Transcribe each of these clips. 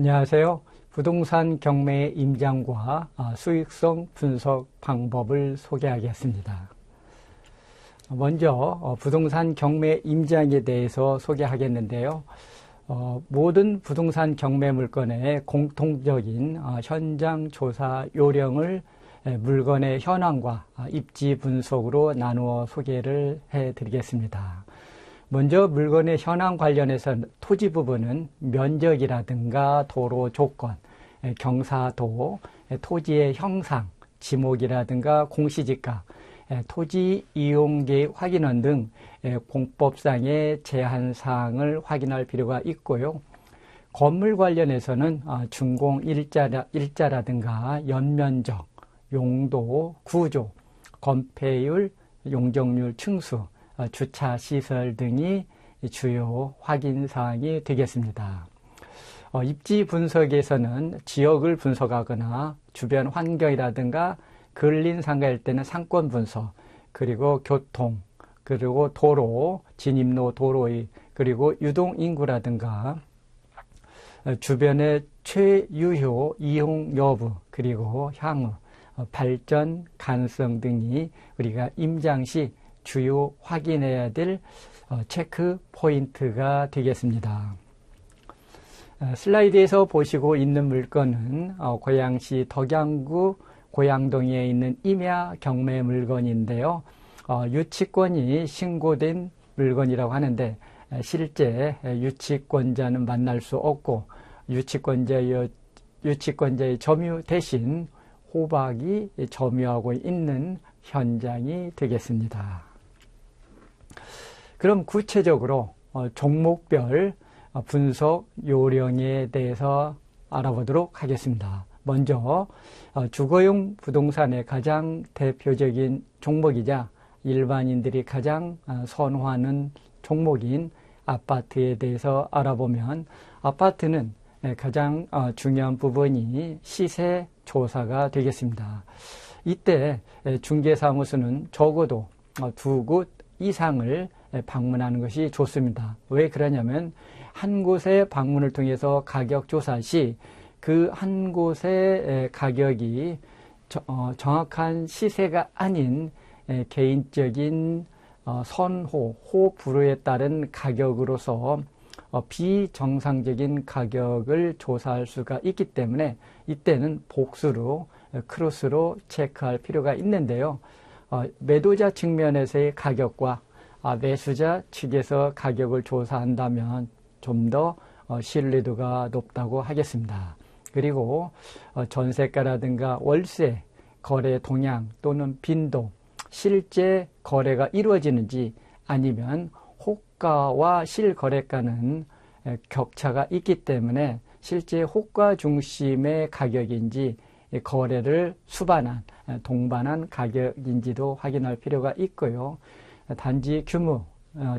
안녕하세요. 부동산 경매 임장과 수익성 분석 방법을 소개하겠습니다. 먼저 부동산 경매 임장에 대해서 소개하겠는데요. 모든 부동산 경매 물건의 공통적인 현장 조사 요령을 물건의 현황과 입지 분석으로 나누어 소개를 해드리겠습니다. 먼저 물건의 현황 관련해서 토지 부분은 면적이라든가 도로 조건, 경사도, 토지의 형상, 지목이라든가 공시지가, 토지 이용계획 확인원 등 공법상의 제한사항을 확인할 필요가 있고요. 건물 관련해서는 준공 일자라든가 연면적, 용도, 구조, 건폐율, 용적률, 층수, 주차 시설 등이 주요 확인사항이 되겠습니다. 입지 분석에서는 지역을 분석하거나 주변 환경이라든가 근린 상가일 때는 상권 분석, 그리고 교통, 그리고 도로, 진입로 도로의, 그리고 유동 인구라든가 주변의 최유효 이용 여부, 그리고 향후, 발전 가능성 등이 우리가 임장 시 주요 확인해야 될 체크 포인트가 되겠습니다. 슬라이드에서 보시고 있는 물건은 고양시 덕양구 고양동에 있는 임야 경매 물건인데요. 유치권이 신고된 물건이라고 하는데 실제 유치권자는 만날 수 없고 유치권자의 점유 대신 호박이 점유하고 있는 현장이 되겠습니다. 그럼 구체적으로 종목별 분석 요령에 대해서 알아보도록 하겠습니다. 먼저 주거용 부동산의 가장 대표적인 종목이자 일반인들이 가장 선호하는 종목인 아파트에 대해서 알아보면 아파트는 가장 중요한 부분이 시세 조사가 되겠습니다. 이때 중개사무소는 적어도 2곳 이상을 방문하는 것이 좋습니다. 왜 그러냐면 한 곳의 방문을 통해서 가격 조사 시 그 한 곳의 가격이 정확한 시세가 아닌 개인적인 선호, 호불호에 따른 가격으로서 비정상적인 가격을 조사할 수가 있기 때문에 이때는 복수로, 크로스로 체크할 필요가 있는데요. 매도자 측면에서의 가격과 매수자 측에서 가격을 조사한다면 좀 더 신뢰도가 높다고 하겠습니다. 그리고 전세가라든가 월세, 거래 동향 또는 빈도, 실제 거래가 이루어지는지 아니면 호가와 실거래가는 격차가 있기 때문에 실제 호가 중심의 가격인지 거래를 수반한, 동반한 가격인지도 확인할 필요가 있고요. 단지 규모,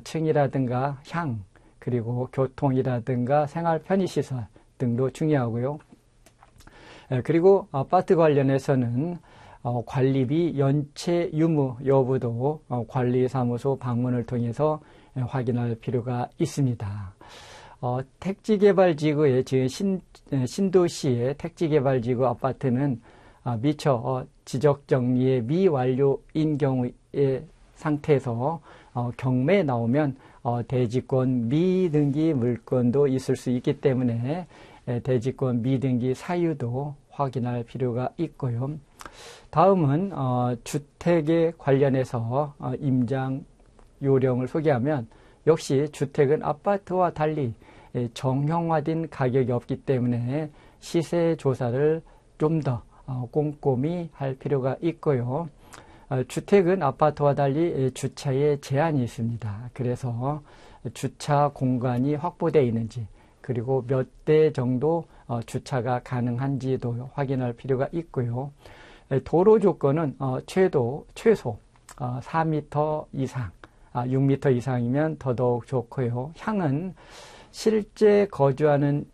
층이라든가 향, 그리고 교통이라든가 생활 편의시설 등도 중요하고요. 그리고 아파트 관련해서는 관리비 연체 유무 여부도 관리사무소 방문을 통해서 확인할 필요가 있습니다. 택지개발지구의 신도시의 택지개발지구 아파트는 미처 지적정리의 미완료인 경우의 상태에서 경매에 나오면 대지권 미등기 물건도 있을 수 있기 때문에 대지권 미등기 사유도 확인할 필요가 있고요. 다음은 주택에 관련해서 임장 요령을 소개하면 역시 주택은 아파트와 달리 정형화된 가격이 없기 때문에 시세 조사를 좀 더 꼼꼼히 할 필요가 있고요. 주택은 아파트와 달리 주차에 제한이 있습니다. 그래서 주차 공간이 확보되어 있는지 그리고 몇 대 정도 주차가 가능한지도 확인할 필요가 있고요. 도로 조건은 최소 4m 이상, 6m 이상이면 더더욱 좋고요. 향은 실제 거주하는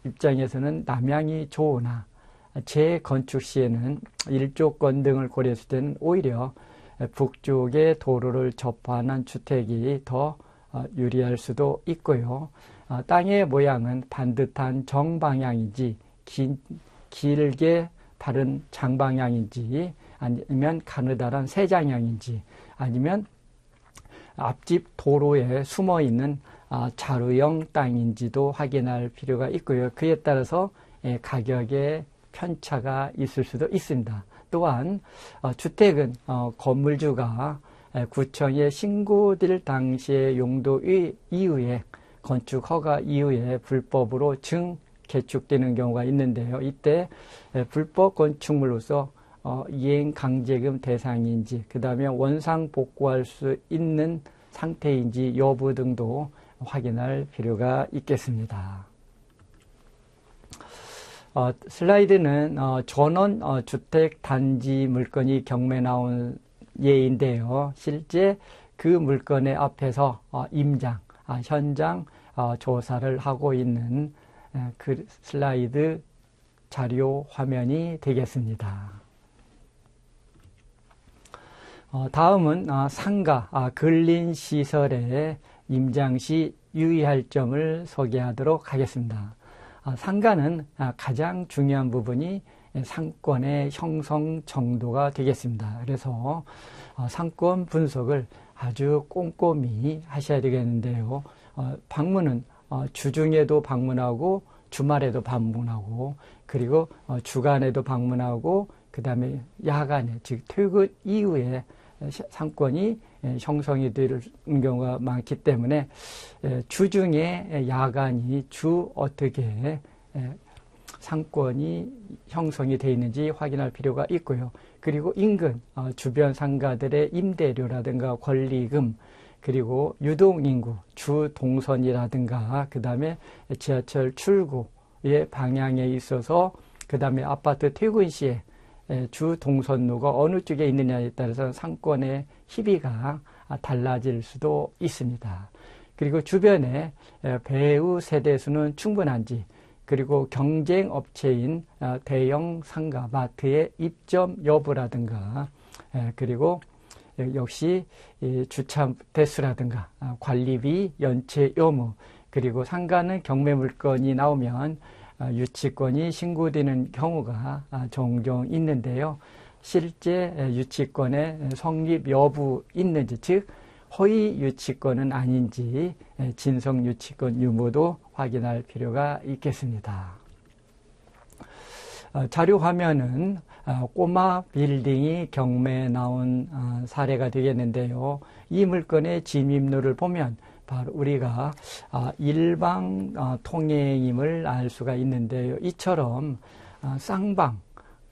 입장에서는 남향이 좋으나 재건축 시에는 일조권 등을 고려했을 때는 오히려 북쪽의 도로를 접하는 주택이 더 유리할 수도 있고요. 땅의 모양은 반듯한 정방향인지 길게 바른 장방향인지 아니면 가느다란 세장향인지 아니면 앞집 도로에 숨어있는 자루형 땅인지도 확인할 필요가 있고요. 그에 따라서 가격에 편차가 있을 수도 있습니다. 또한 주택은 건물주가 구청에 신고될 당시의 용도 이후에 건축 허가 이후에 불법으로 개축되는 경우가 있는데요. 이때 불법 건축물로서 이행 강제금 대상인지 그 다음에 원상 복구할 수 있는 상태인지 여부 등도 확인할 필요가 있겠습니다. 슬라이드는 전원 주택 단지 물건이 경매 나온 예인데요. 실제 그 물건의 앞에서 임장, 현장 조사를 하고 있는 그 슬라이드 자료 화면이 되겠습니다. 다음은 상가, 근린시설의 임장 시 유의할 점을 소개하도록 하겠습니다. 상가는 가장 중요한 부분이 상권의 형성 정도가 되겠습니다. 그래서 상권 분석을 아주 꼼꼼히 하셔야 되겠는데요. 방문은 주중에도 방문하고 주말에도 방문하고 그리고 주간에도 방문하고 그 다음에 야간에 즉 퇴근 이후에 상권이 형성이 되는 경우가 많기 때문에 주중에 야간이 어떻게 상권이 형성이 되어 있는지 확인할 필요가 있고요. 그리고 인근 주변 상가들의 임대료라든가 권리금 그리고 유동인구, 주동선이라든가 그 다음에 지하철 출구의 방향에 있어서 그 다음에 아파트 퇴근 시에 주동선로가 어느 쪽에 있느냐에 따라서 상권의 희비가 달라질 수도 있습니다. 그리고 주변에 배우 세대수는 충분한지 그리고 경쟁 업체인 대형 상가, 마트의 입점 여부라든가 그리고 역시 주차 대수라든가 관리비, 연체 의무 그리고 상가는 경매 물건이 나오면 유치권이 신고되는 경우가 종종 있는데요. 실제 유치권의 성립 여부 있는지 즉 허위 유치권은 아닌지 진성 유치권 유무도 확인할 필요가 있겠습니다. 자료 화면은 꼬마 빌딩이 경매에 나온 사례가 되겠는데요. 이 물건의 진입로를 보면 바로 우리가 일방 통행임을 알 수가 있는데요. 이처럼 쌍방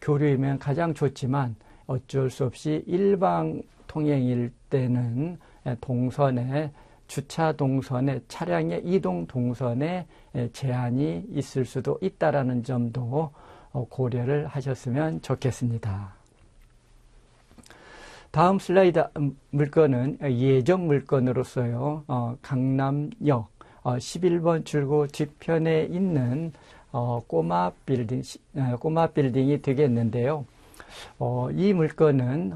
교류이면 가장 좋지만 어쩔 수 없이 일방 통행일 때는 동선에 주차 동선에 차량의 이동 동선에 제한이 있을 수도 있다라는 점도 고려를 하셨으면 좋겠습니다. 다음 슬라이드 물건은 예정 물건으로서요. 강남역 11번 출구 뒤편에 있는 꼬마 빌딩이 되겠는데요. 이 물건은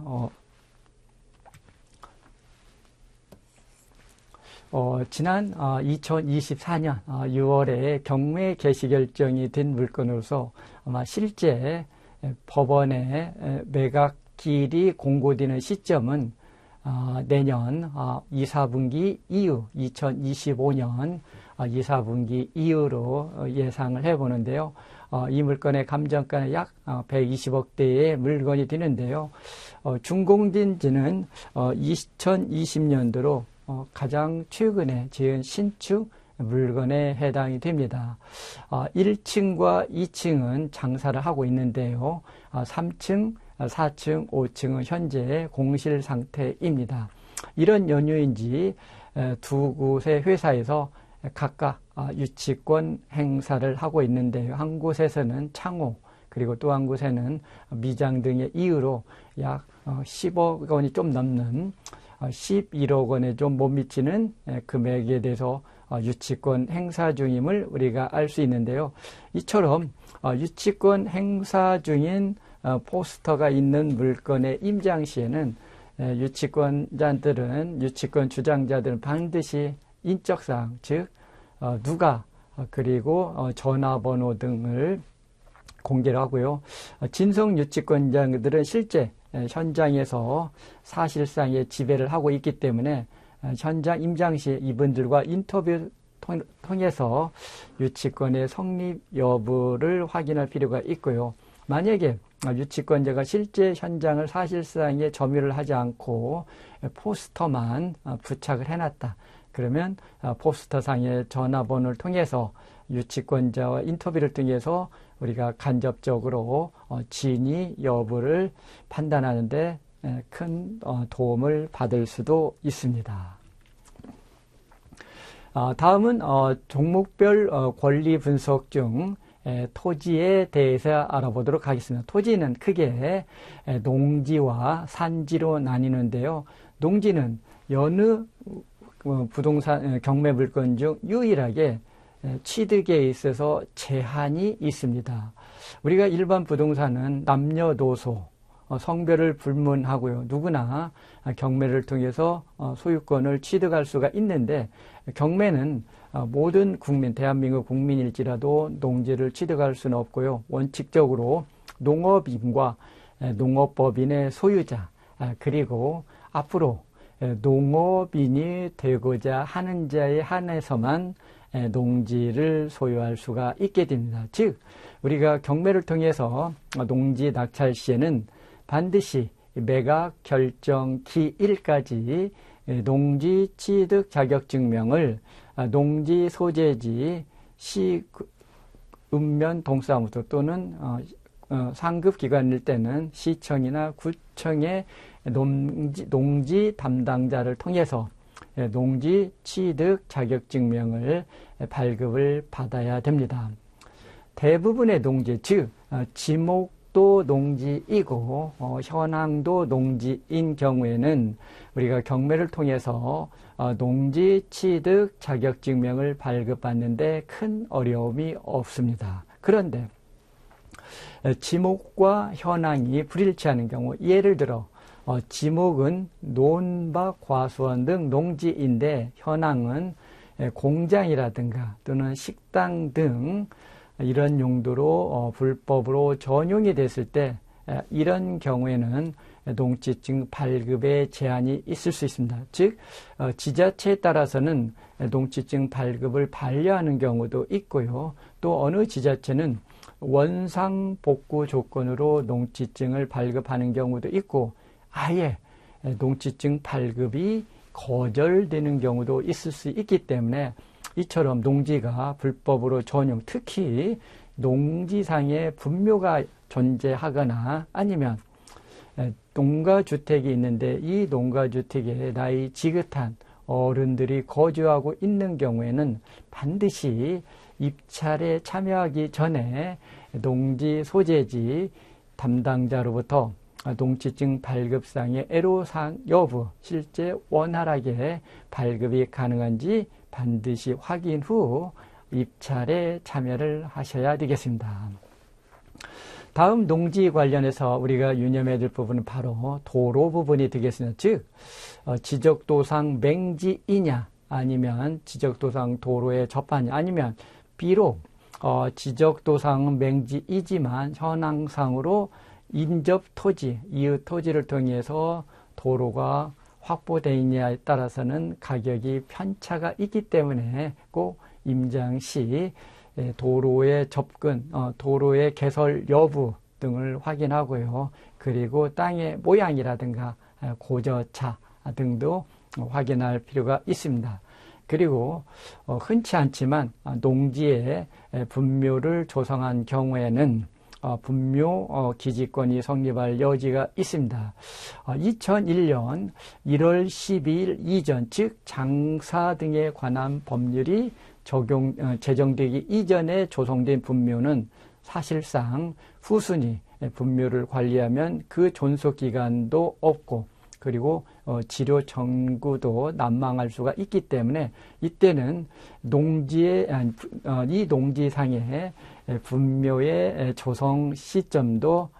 지난 2024년 6월에 경매 개시 결정이 된 물건으로서 아마 실제 법원에 매각길이 공고되는 시점은 내년 2, 4분기 이후 2025년 2, 4분기 이후로 예상을 해보는데요. 이 물건의 감정가는 약 120억대의 물건이 되는데요. 준공된 지는 2020년도로 가장 최근에 지은 신축 물건에 해당이 됩니다. 1층과 2층은 장사를 하고 있는데요. 3층, 4층, 5층은 현재 공실 상태입니다. 이런 연유인지 두 곳의 회사에서 각각 유치권 행사를 하고 있는데요. 한 곳에서는 창호, 그리고 또 한 곳에는 미장 등의 이유로 약 10억 원이 좀 넘는 11억 원에 좀 못 미치는 금액에 대해서 유치권 행사 중임을 우리가 알 수 있는데요. 이처럼 유치권 행사 중인 포스터가 있는 물건의 임장 시에는 유치권 주장자들은 반드시 인적사항, 즉 누가 그리고 전화번호 등을 공개를 하고요. 진성유치권자들은 실제 현장에서 사실상의 지배를 하고 있기 때문에 현장 임장 시 이분들과 인터뷰 통해서 유치권의 성립 여부를 확인할 필요가 있고요. 만약에 유치권자가 실제 현장을 사실상의 점유를 하지 않고 포스터만 부착을 해놨다. 그러면 포스터상의 전화번호를 통해서 유치권자와 인터뷰를 통해서 우리가 간접적으로 진위 여부를 판단하는데 큰 도움을 받을 수도 있습니다. 다음은 종목별 권리 분석 중 토지에 대해서 알아보도록 하겠습니다. 토지는 크게 농지와 산지로 나뉘는데요. 농지는 여느 부동산 경매 물건 중 유일하게 취득에 있어서 제한이 있습니다. 우리가 일반 부동산은 남녀노소, 성별을 불문하고요. 누구나 경매를 통해서 소유권을 취득할 수가 있는데 경매는 모든 국민, 대한민국 국민일지라도 농지를 취득할 수는 없고요. 원칙적으로 농업인과 농업법인의 소유자, 그리고 앞으로 농업인이 되고자 하는 자에 한해서만 농지를 소유할 수가 있게 됩니다. 즉 우리가 경매를 통해서 농지 낙찰 시에는 반드시 매각 결정 기일까지 농지 취득 자격증명을 농지 소재지 시 읍면 동사무소 또는 상급 기관일 때는 시청이나 구청의 농지 담당자를 통해서 농지 취득 자격증명을 발급을 받아야 됩니다. 대부분의 농지, 즉 지목도 농지이고 현황도 농지인 경우에는 우리가 경매를 통해서 농지 취득 자격증명을 발급받는데 큰 어려움이 없습니다. 그런데 지목과 현황이 불일치하는 경우, 예를 들어 지목은 논밭, 과수원 등 농지인데 현황은 공장이라든가 또는 식당 등 이런 용도로 불법으로 전용이 됐을 때 이런 경우에는 농지증 발급에 제한이 있을 수 있습니다. 즉 지자체에 따라서는 농지증 발급을 반려하는 경우도 있고요. 또 어느 지자체는 원상복구 조건으로 농지증을 발급하는 경우도 있고 아예 농지증 발급이 거절되는 경우도 있을 수 있기 때문에 이처럼 농지가 불법으로 전용, 특히 농지상의 분묘가 존재하거나 아니면 농가주택이 있는데 이 농가주택에 나이 지긋한 어른들이 거주하고 있는 경우에는 반드시 입찰에 참여하기 전에 농지 소재지 담당자로부터 농지증 발급상의 애로사항 여부, 실제 원활하게 발급이 가능한지 반드시 확인 후 입찰에 참여를 하셔야 되겠습니다. 다음 농지 관련해서 우리가 유념해야 될 부분은 바로 도로 부분이 되겠습니다. 즉 지적도상 맹지이냐 아니면 지적도상 도로에 접하냐 아니면 비록 지적도상 맹지이지만 현황상으로 인접 토지, 이웃 토지를 통해서 도로가 확보되어 있냐에 따라서는 가격이 편차가 있기 때문에 꼭 임장 시 도로의 접근, 도로의 개설 여부 등을 확인하고요. 그리고 땅의 모양이라든가 고저차 등도 확인할 필요가 있습니다. 그리고 흔치 않지만 농지에 분묘를 조성한 경우에는 분묘 기지권이 성립할 여지가 있습니다. 2001년 1월 12일 이전, 즉 장사 등에 관한 법률이 제정되기 이전에 조성된 분묘는 사실상 후순위 분묘를 관리하면 그 존속기간도 없고 그리고 지료 청구도 난망할 수가 있기 때문에 이때는 이 농지상의 분묘의 조성 시점도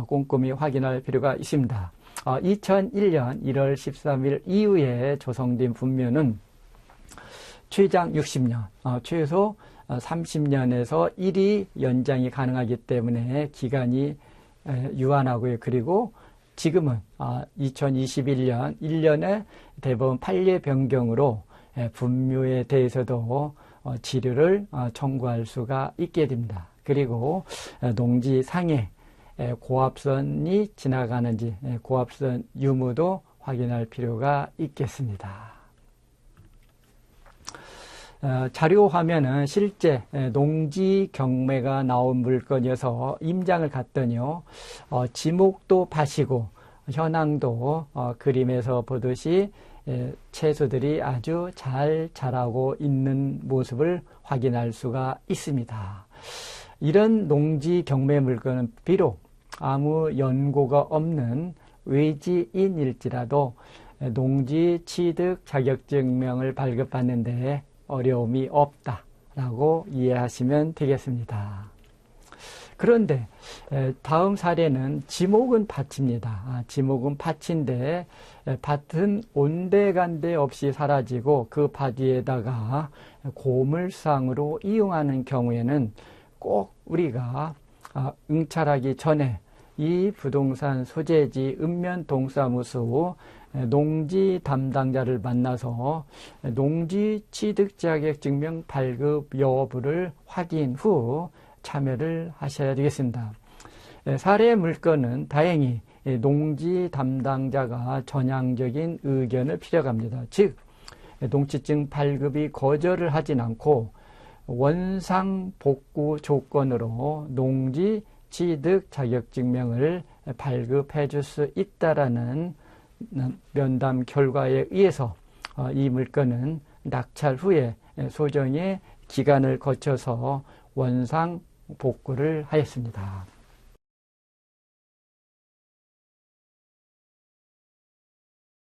꼼꼼히 확인할 필요가 있습니다. 2001년 1월 13일 이후에 조성된 분묘는 최장 60년, 최소 30년에서 1이 연장이 가능하기 때문에 기간이 유한하고요. 그리고 지금은 2021년 1년에 대법원 판례 변경으로 분묘에 대해서도 치료를 청구할 수가 있게 됩니다. 그리고 농지 상해 고압선이 지나가는지 고압선 유무도 확인할 필요가 있겠습니다. 자료 화면은 실제 농지 경매가 나온 물건이어서 임장을 갔더니요, 지목도 밭이고 현황도 그림에서 보듯이 채소들이 아주 잘 자라고 있는 모습을 확인할 수가 있습니다. 이런 농지 경매 물건은 비록 아무 연고가 없는 외지인일지라도 농지 취득 자격증명을 발급하는데 어려움이 없다라고 이해하시면 되겠습니다. 그런데 다음 사례는 지목은 밭입니다. 지목은 밭인데 밭은 온데간데 없이 사라지고 그 밭 위에다가 고물상으로 이용하는 경우에는 꼭 우리가 응찰하기 전에 이 부동산 소재지 읍면동사무소 농지 담당자를 만나서 농지 취득 자격 증명 발급 여부를 확인 후 참여를 하셔야 되겠습니다. 사례 물건은 다행히 농지 담당자가 전향적인 의견을 필요합니다. 즉 농지증 발급이 거절을 하진 않고 원상 복구 조건으로 농지 취득 자격증명을 발급해 줄 수 있다라는 면담 결과에 의해서 이 물건은 낙찰 후에 소정의 기간을 거쳐서 원상 복구를 하였습니다.